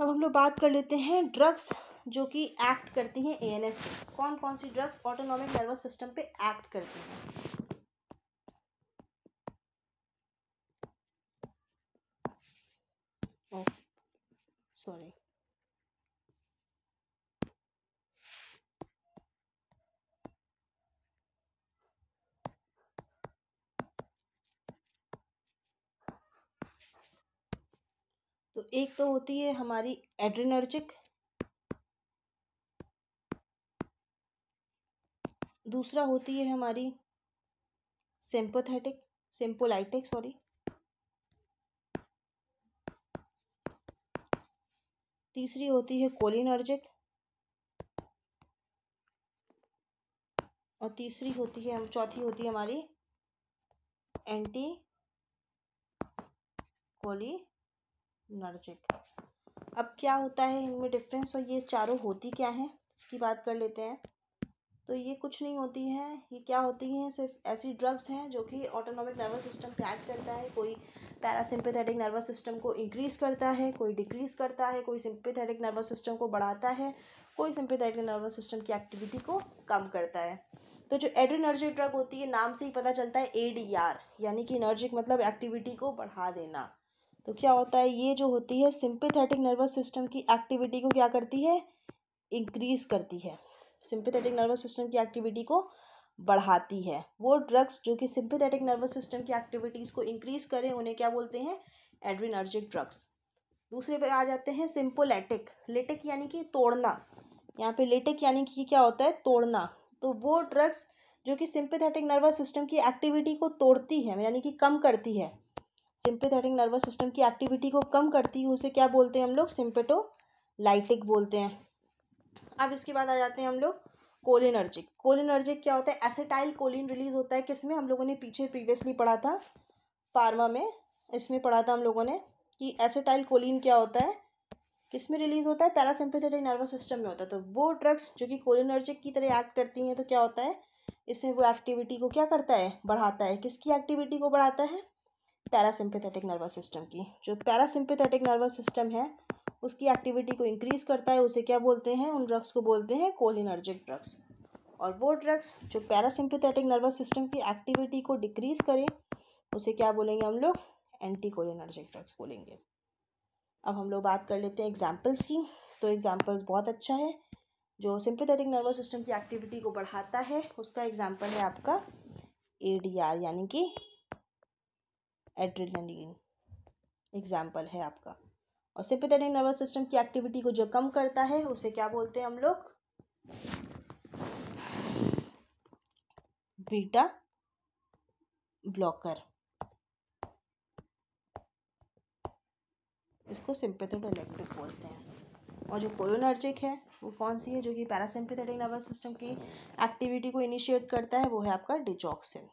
अब हम लोग बात कर लेते हैं ड्रग्स जो कि एक्ट करती हैं एएनएस पे। कौन कौन सी ड्रग्स ऑटोनॉमिक नर्वस सिस्टम पे एक्ट करती हैं? ओह सॉरी, तो एक तो होती है हमारी एड्रिनर्जिक, दूसरा होती है हमारी सिंपैथेटिक सिंपोलाइटिक सॉरी, तीसरी होती है कोलिनर्जिक, और चौथी होती है हमारी एंटी कोलिनर्जिक। अब क्या होता है इनमें डिफरेंस और ये चारों होती क्या हैं इसकी बात कर लेते हैं। तो ये कुछ नहीं होती हैं, ये क्या होती हैं, सिर्फ ऐसी ड्रग्स हैं जो कि ऑटोनॉमिक नर्वस सिस्टम पे एक्ट करता है। कोई पैरासिम्पैथेटिक नर्वस सिस्टम को इंक्रीज करता है, कोई डिक्रीज करता है, कोई सिंपैथेटिक नर्वस सिस्टम को बढ़ाता है, कोई सिंपैथेटिक नर्वस सिस्टम की एक्टिविटी को कम करता है। तो जो एड्रिनर्जिक ड्रग होती है, नाम से ही पता चलता है एडीआर, यानी कि एनर्जिक मतलब एक्टिविटी को बढ़ा देना। तो क्या होता है, ये जो होती है सिंपैथेटिक नर्वस सिस्टम की एक्टिविटी को क्या करती है, इंक्रीज करती है, सिंपैथेटिक नर्वस सिस्टम की एक्टिविटी को बढ़ाती है। वो ड्रग्स जो कि सिंपैथेटिक नर्वस सिस्टम की एक्टिविटीज़ को इंक्रीज करें उन्हें क्या बोलते हैं, एड्रिनर्जिक ड्रग्स। दूसरे पे आ जाते हैं सिंपोलैटिक। लेटिक यानी कि तोड़ना, यहाँ पे लेटिक यानी कि क्या होता है, तोड़ना। तो वो ड्रग्स जो कि सिंपैथेटिक नर्वस सिस्टम की एक्टिविटी को तोड़ती है, यानी कि कम करती है, सिंपैथेटिक नर्वस सिस्टम की एक्टिविटी को कम करती है, उसे क्या बोलते हैं हम लोग, सिम्पेटोलाइटिक बोलते हैं। अब इसके बाद आ जाते हैं हम लोग कोलिनर्जिक। कोलिनर्जिक क्या होता है, एसिटाइल कोलिन रिलीज होता है किसमें, हम लोगों ने पीछे प्रीवियसली पढ़ा था फार्मा में, इसमें पढ़ा था हम लोगों ने कि एसिटाइल कोलिन क्या होता है, किसमें रिलीज होता है, पैरासिम्पैथेटिक नर्वस सिस्टम में होता है। तो वो ड्रग्स जो कि कोलिनर्जिक की तरह एक्ट करती हैं, तो क्या होता है, इसमें वो एक्टिविटी को क्या करता है, बढ़ाता है। किसकी एक्टिविटी को बढ़ाता है, पैरासिम्पैथेटिक नर्वस सिस्टम की। जो पैरासिम्पैथेटिक नर्वस सिस्टम है उसकी एक्टिविटी को इंक्रीज करता है, उसे क्या बोलते हैं, उन ड्रग्स को बोलते हैं कोलिनर्जिक ड्रग्स। और वो ड्रग्स जो पैरासिम्पैथेटिक नर्वस सिस्टम की एक्टिविटी को डिक्रीज करें उसे क्या बोलेंगे हम लोग, एंटी कोलिनर्जिक ड्रग्स बोलेंगे। अब हम लोग बात कर लेते हैं एग्जाम्पल्स की। तो एग्जाम्पल्स बहुत अच्छा है, जो सिंपैथेटिक नर्वस सिस्टम की एक्टिविटी को बढ़ाता है उसका एग्जाम्पल है आपका एडीआर, यानी कि एड्रेनलिन एग्जाम्पल है आपका। और सिंपैथेटिक नर्वस सिस्टम की एक्टिविटी को जो कम करता है उसे क्या बोलते हैं हम लोग, बीटा ब्लॉकर, इसको सिंपैथोइलेक्ट्रिक बोलते हैं। और जो कोलिनर्जिक है वो कौन सी है, जो कि पैरासिम्पैथेटिक नर्वस सिस्टम की एक्टिविटी को इनिशिएट करता है, वो है आपका डिजॉक्सिन।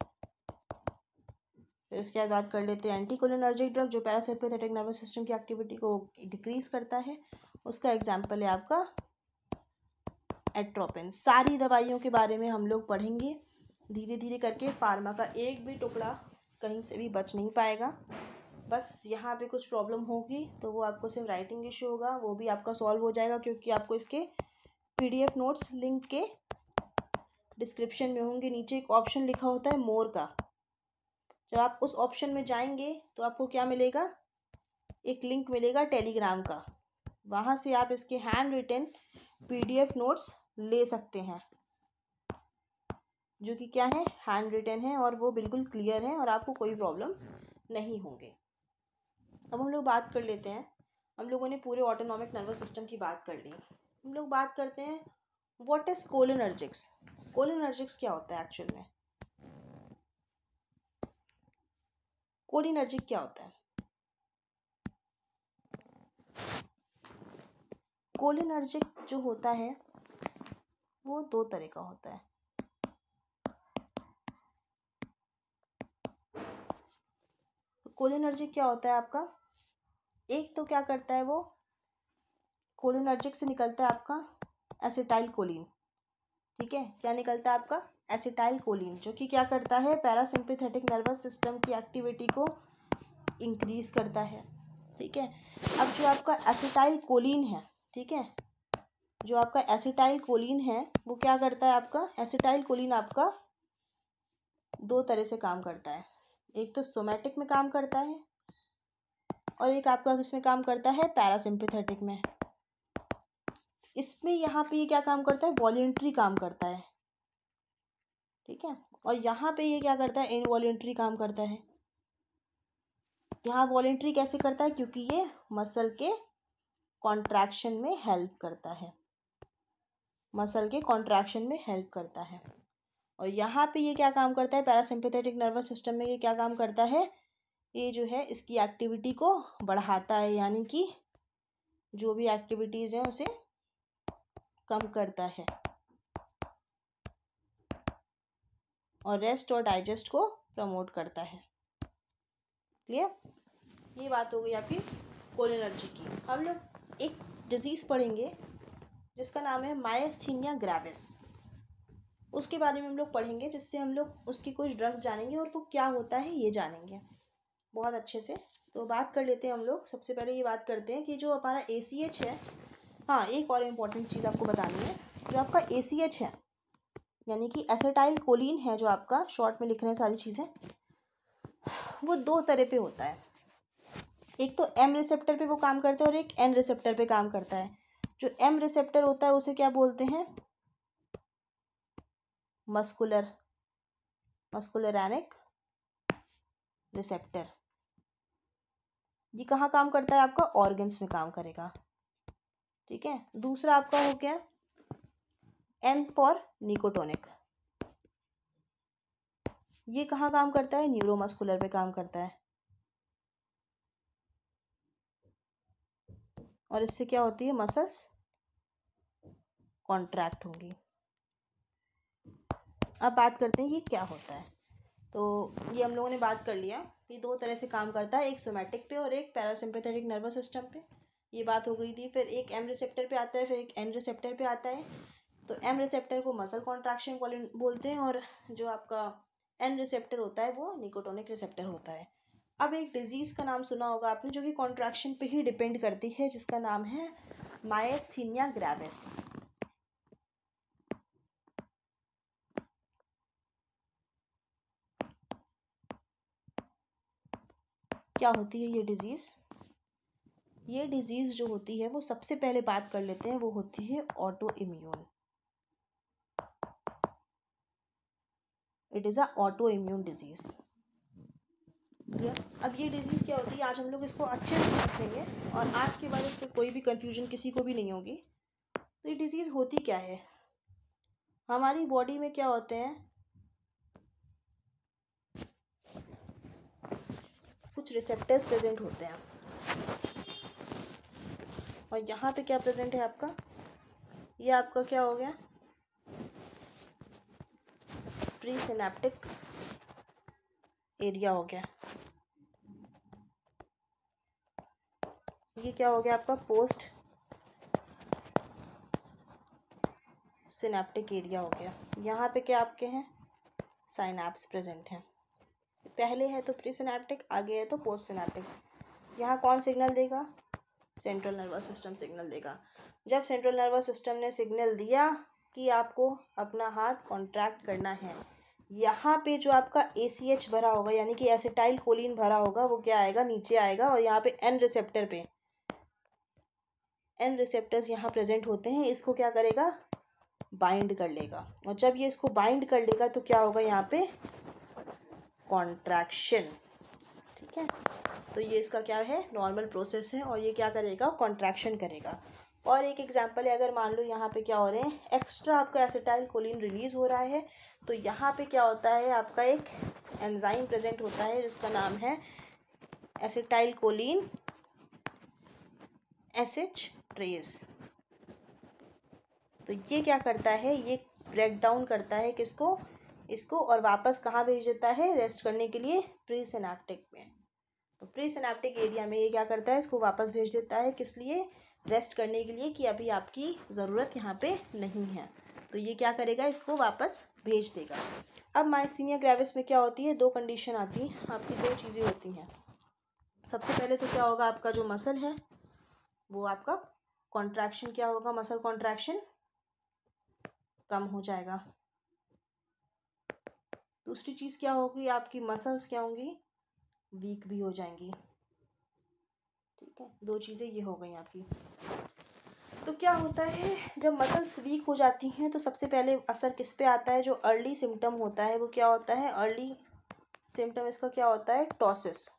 फिर इसके बाद बात कर लेते हैं एंटी कोलिनर्जिक ड्रग, जो पैरासिम्पैथेटिक नर्वस सिस्टम की एक्टिविटी को डिक्रीज करता है, उसका एग्जाम्पल है आपका एट्रोपिन। सारी दवाइयों के बारे में हम लोग पढ़ेंगे धीरे धीरे करके, फार्मा का एक भी टुकड़ा कहीं से भी बच नहीं पाएगा। बस यहाँ पे कुछ प्रॉब्लम होगी तो वो आपको सिर्फ राइटिंग इशू होगा, वो भी आपका सॉल्व हो जाएगा, क्योंकि आपको इसके पीडीएफ नोट्स लिंक के डिस्क्रिप्शन में होंगे। नीचे एक ऑप्शन लिखा होता है मोर का, जब आप उस ऑप्शन में जाएंगे तो आपको क्या मिलेगा, एक लिंक मिलेगा टेलीग्राम का, वहाँ से आप इसके हैंड रिटन पीडीएफ नोट्स ले सकते हैं, जो कि क्या है, हैंड रिटन है और वो बिल्कुल क्लियर है और आपको कोई प्रॉब्लम नहीं होंगे। अब हम लोग बात कर लेते हैं, हम लोगों ने पूरे ऑटोनॉमिक नर्वस सिस्टम की बात कर ली, हम लोग बात करते हैं व्हाट इज कोलिनर्जिक्स। कोलिनर्जिक्स क्या होता है एक्चुअल में, कोलिनर्जिक क्या होता है, कोलिनर्जिक जो होता है वो दो तरह का होता है। कोलिनर्जिक क्या होता है आपका, एक तो क्या करता है वो, कोलिनर्जिक से निकलता है आपका एसिटाइल कोलिन, ठीक है, क्या निकलता है आपका, एसिटाइल कोलिन, जो कि क्या करता है, पैरासिम्पैथेटिक नर्वस सिस्टम की एक्टिविटी को इंक्रीज करता है। ठीक है। अब जो आपका एसिटाइल कोलिन है, ठीक है, जो आपका एसिटाइल कोलिन है वो क्या करता है, आपका एसिटाइल कोलिन आपका दो तरह से काम करता है। एक तो सोमैटिक में काम करता है और एक आपका किसमें काम करता है, पैरासिम्पैथेटिक में। इसमें यहाँ पे ये क्या काम करता है, वॉलेंट्री काम करता है, ठीक है। और यहाँ पे ये क्या करता है, इनवॉलेंट्री काम करता है। यहाँ वॉलेंट्री कैसे करता है, क्योंकि ये मसल के कॉन्ट्रैक्शन में हेल्प करता है, मसल के कॉन्ट्रैक्शन में हेल्प करता है। और यहाँ पे ये क्या काम करता है, पैरासिम्पैथेटिक नर्वस सिस्टम में ये क्या काम करता है, ये जो है इसकी एक्टिविटी को बढ़ाता है, यानी कि जो भी एक्टिविटीज़ हैं उसे कम करता है और रेस्ट और डाइजेस्ट को प्रमोट करता है। क्लियर? ये बात हो गई आपकी कोलिनर्जी की। हम लोग एक डिजीज़ पढ़ेंगे जिसका नाम है मायस्थीनिया ग्रेविस। उसके बारे में हम लोग पढ़ेंगे, जिससे हम लोग उसकी कुछ ड्रग्स जानेंगे और वो क्या होता है ये जानेंगे बहुत अच्छे से। तो बात कर लेते हैं हम लोग। सबसे पहले ये बात करते हैं कि जो हमारा ACH है, हाँ एक और इम्पॉर्टेंट चीज़ आपको बतानी है, जो आपका ACH है यानी कि एसिटाइल कोलिन है, जो आपका शॉर्ट में लिख रहे हैं सारी चीज़ें, वो दो तरह पे होता है। एक तो M रिसेप्टर पे वो काम करता है और एक N रिसेप्टर पे काम करता है। जो M रिसेप्टर होता है उसे क्या बोलते हैं, मस्कुलरैनिक रिसेप्टर। ये कहाँ काम करता है, आपका ऑर्गन्स में काम करेगा, ठीक है। दूसरा आपका हो गया N फॉर निकोटोनिक। ये कहाँ काम करता है, न्यूरोमस्कुलर पे काम करता है। और इससे क्या होती है, मसल्स कॉन्ट्रैक्ट होंगी। अब बात करते हैं ये क्या होता है। तो ये हम लोगों ने बात कर लिया, ये दो तरह से काम करता है, एक सोमैटिक पे और एक पैरासिम्पैथेटिक नर्वस सिस्टम पे। ये बात हो गई थी। फिर एक M रिसेप्टर पे आता है, फिर एक N रिसेप्टर पे आता है। तो M रिसेप्टर को मसल कॉन्ट्रैक्शन बोलते हैं और जो आपका N रिसेप्टर होता है वो निकोटोनिक रिसेप्टर होता है। अब एक डिजीज़ का नाम सुना होगा आपने जो कि कॉन्ट्रैक्शन पे ही डिपेंड करती है, जिसका नाम है मायस्थीनिया ग्रेविस। क्या होती है ये डिज़ीज़? ये डिज़ीज़ जो होती है वो सबसे पहले बात कर लेते हैं, वो होती है auto immune. It is a auto immune disease. अब ये डिज़ीज़ क्या होती है, आज हम लोग इसको अच्छे से समझेंगे और आज के बाद इसमें कोई भी कन्फ्यूजन किसी को भी नहीं होगी। तो ये डिज़ीज़ होती क्या है, हमारी बॉडी में क्या होते हैं, कुछ रिसेप्टर्स प्रेजेंट होते हैं। और यहाँ पे क्या प्रेजेंट है आपका, ये आपका क्या हो गया, प्री सिनेप्टिक एरिया हो गया। ये क्या हो गया आपका, पोस्ट सिनेप्टिक एरिया हो गया। यहाँ पे क्या आपके हैं, साइनैप्स प्रेजेंट हैं। पहले है तो प्री सिनेप्टिक, आगे है तो पोस्ट सिनेप्टिक। यहाँ कौन सिग्नल देगा, सेंट्रल नर्वस सिस्टम सिग्नल देगा। जब सेंट्रल नर्वस सिस्टम ने सिग्नल दिया कि आपको अपना हाथ कॉन्ट्रैक्ट करना है, यहाँ पे जो आपका ACH भरा होगा यानी कि एसिटाइल कोलिन भरा होगा, वो क्या आएगा, नीचे आएगा। और यहाँ पे N रिसेप्टर पे N रिसेप्टर्स यहाँ प्रेजेंट होते हैं, इसको क्या करेगा, बाइंड कर लेगा। और जब ये इसको बाइंड कर लेगा तो क्या होगा, यहाँ पे कॉन्ट्रैक्शन, ठीक है। तो ये इसका क्या है, नॉर्मल प्रोसेस है और ये क्या करेगा, कॉन्ट्रैक्शन करेगा। और एक एग्जांपल है, अगर मान लो यहाँ पे क्या हो रहे हैं, एक्स्ट्रा आपका एसिटाइल कोलिन रिलीज हो रहा है, तो यहाँ पे क्या होता है, आपका एक एंजाइम प्रेजेंट होता है जिसका नाम है एसिटाइल कोलिन एसिट्रेज। तो ये क्या करता है, ये ब्रेक डाउन करता है किसको, इसको, और वापस कहाँ भेज देता है, रेस्ट करने के लिए प्री सिनेप्टिक में। तो प्री सिनेप्टिक एरिया में ये क्या करता है, इसको वापस भेज देता है, किस लिए, रेस्ट करने के लिए, कि अभी आपकी ज़रूरत यहाँ पे नहीं है। तो ये क्या करेगा, इसको वापस भेज देगा। अब मायस्थीनिया ग्रेविस में क्या होती है, दो कंडीशन आती हैं, आपकी दो चीज़ें होती हैं। सबसे पहले तो क्या होगा, आपका जो मसल है वो आपका कॉन्ट्रैक्शन क्या होगा, मसल कॉन्ट्रैक्शन कम हो जाएगा। दूसरी चीज़ क्या होगी, आपकी मसल्स क्या होंगी, वीक भी हो जाएंगी। ठीक है, दो चीज़ें ये हो गई आपकी। तो क्या होता है, जब मसल्स वीक हो जाती हैं तो सबसे पहले असर किस पे आता है, जो अर्ली सिम्टम होता है वो क्या होता है, अर्ली सिम्टम इसका क्या होता है, टॉसिस।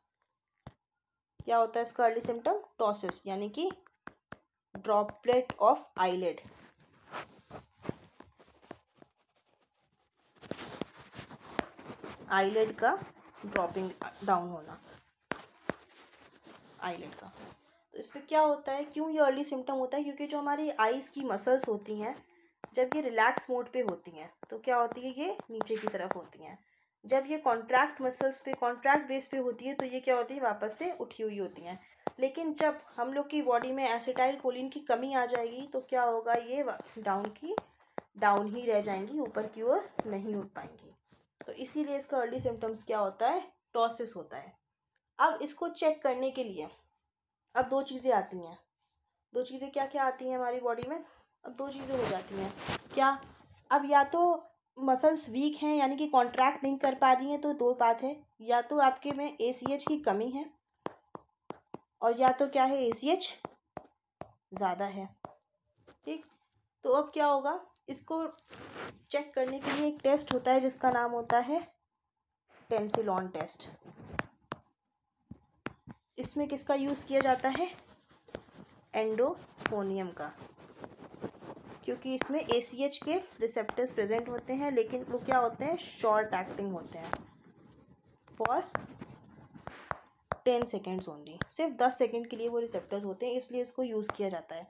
क्या होता है इसका अर्ली सिम्टम, टॉसिस, यानी कि ड्रॉपलेट ऑफ आईलिड। आईलिड का ड्रॉपिंग डाउन होना, आईलिड का। तो इसमें क्या होता है, क्यों ये अर्ली सिम्टम होता है, क्योंकि जो हमारी आईज की मसल्स होती हैं जब ये रिलैक्स मोड पे होती हैं तो क्या होती है, ये नीचे की तरफ होती हैं। जब ये कॉन्ट्रैक्ट मसल्स पे, कॉन्ट्रैक्ट बेस पे होती है तो ये क्या होती है, वापस से उठी हुई होती हैं। लेकिन जब हम लोग की बॉडी में एसिटाइल कोलिन की कमी आ जाएगी तो क्या होगा, ये डाउन ही रह जाएंगी, ऊपर की ओर नहीं उठ पाएंगी। तो इसीलिए इसका अर्ली सिम्टम्स क्या होता है, टॉसिस होता है। अब इसको चेक करने के लिए अब दो चीज़ें आती हैं। दो चीज़ें क्या क्या आती हैं हमारी बॉडी में, अब दो चीज़ें हो जाती हैं क्या, अब या तो मसल्स वीक हैं यानी कि कॉन्ट्रैक्ट नहीं कर पा रही हैं, तो दो बात है, या तो आपके में ACH की कमी है और या तो क्या है, ACH ज़्यादा है। ठीक, तो अब क्या होगा, इसको चेक करने के लिए एक टेस्ट होता है जिसका नाम होता है टेंसिलॉन टेस्ट। इसमें किसका यूज़ किया जाता है, एंडोफोनियम का, क्योंकि इसमें ACH के रिसेप्टर्स प्रेजेंट होते हैं, लेकिन वो क्या होते हैं, शॉर्ट एक्टिंग होते हैं, फॉर 10 सेकेंड्स ओनली, सिर्फ 10 सेकेंड के लिए वो रिसेप्टर्स होते हैं, इसलिए इसको यूज़ किया जाता है।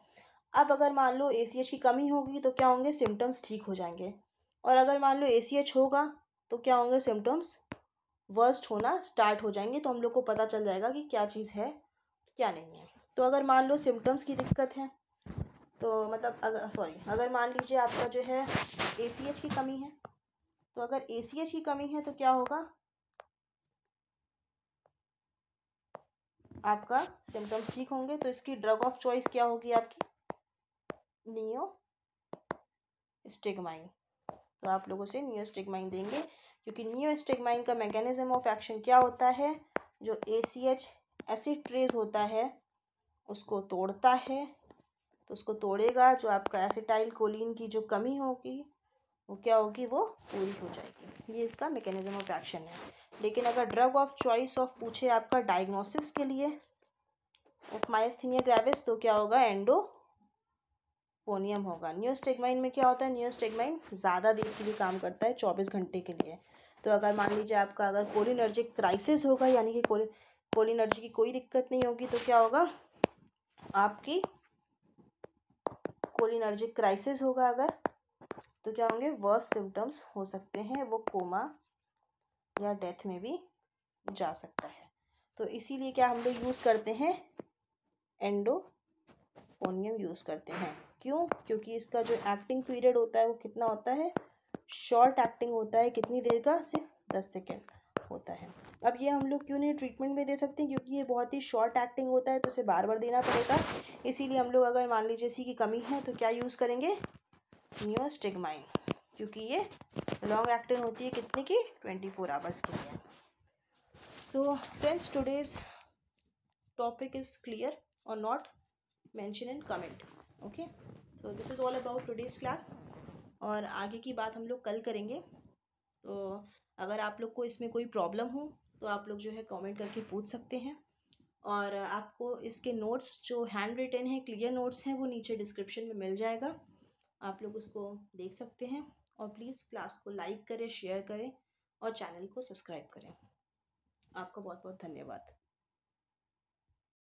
अब अगर मान लो ACH की कमी होगी तो क्या होंगे, सिम्टम्स ठीक हो जाएंगे, और अगर मान लो ACH होगा तो क्या होंगे, सिम्टम्स वर्स्ट होना स्टार्ट हो जाएंगे। तो हम लोग को पता चल जाएगा कि क्या चीज़ है क्या नहीं है। तो अगर मान लो सिम्टम्स की दिक्कत है, तो मतलब अगर मान लीजिए आपका जो है ACH की कमी है, तो अगर ACH की कमी है तो क्या होगा, आपका सिम्टम्स ठीक होंगे। तो इसकी ड्रग ऑफ चॉइस क्या होगी आपकी, नियोस्टिग्माइन। तो आप लोगों से नियोस्टिग्माइन देंगे, क्योंकि नियोस्टिग्माइन का मैकेनिज्म ऑफ एक्शन क्या होता है, जो ACH एसिड ट्रेस होता है उसको तोड़ता है। तो उसको तोड़ेगा, जो आपका एसिटाइल कोलिन की जो कमी होगी वो क्या होगी, वो पूरी हो जाएगी। ये इसका मैकेनिज्म ऑफ एक्शन है। लेकिन अगर ड्रग ऑफ चॉइस ऑफ पूछे आपका डायग्नोसिस के लिए ऑफ मायस्थीनिया ग्रेविस, तो क्या होगा, एंडोफोनियम होगा। नियोस्टिग्माइन में क्या होता है, नियोस्टिग्माइन ज़्यादा देर के लिए काम करता है, 24 घंटे के लिए। तो अगर मान लीजिए आपका अगर कोलिनर्जिक क्राइसिस होगा, यानी कि कोलिनर्जी की कोई दिक्कत नहीं होगी, तो क्या होगा, आपकी कोलिनर्जिक क्राइसिस होगा अगर, तो क्या होंगे, वर्स सिम्टम्स हो सकते हैं, वो कोमा या डेथ में भी जा सकता है। तो इसीलिए क्या हम लोग यूज़ करते हैं, एंडोफोनियम यूज़ करते हैं। क्यों, क्योंकि इसका जो एक्टिंग पीरियड होता है वो कितना होता है, शॉर्ट एक्टिंग होता है, कितनी देर का, सिर्फ 10 सेकेंड होता है। अब ये हम लोग क्यों नहीं ट्रीटमेंट में दे सकते, क्योंकि ये बहुत ही शॉर्ट एक्टिंग होता है, तो उसे बार बार देना पड़ेगा। इसीलिए हम लोग अगर मान लीजिए इसी की कमी है तो क्या यूज़ करेंगे, नियोस्टिग्माइन, क्योंकि ये लॉन्ग एक्टिंग होती है, कितने की, 24 आवर्स के लिए। So friends, today's topic is clear और not mention in comment. Okay, so this is all about today's class, और आगे की बात हम लोग कल करेंगे। तो अगर आप लोग को इसमें कोई प्रॉब्लम हो तो आप लोग जो है कमेंट करके पूछ सकते हैं, और आपको इसके नोट्स जो हैंड रिटन है, क्लियर नोट्स हैं, वो नीचे डिस्क्रिप्शन में मिल जाएगा, आप लोग उसको देख सकते हैं। और प्लीज़ क्लास को लाइक करें, शेयर करें और चैनल को सब्सक्राइब करें। आपका बहुत बहुत धन्यवाद।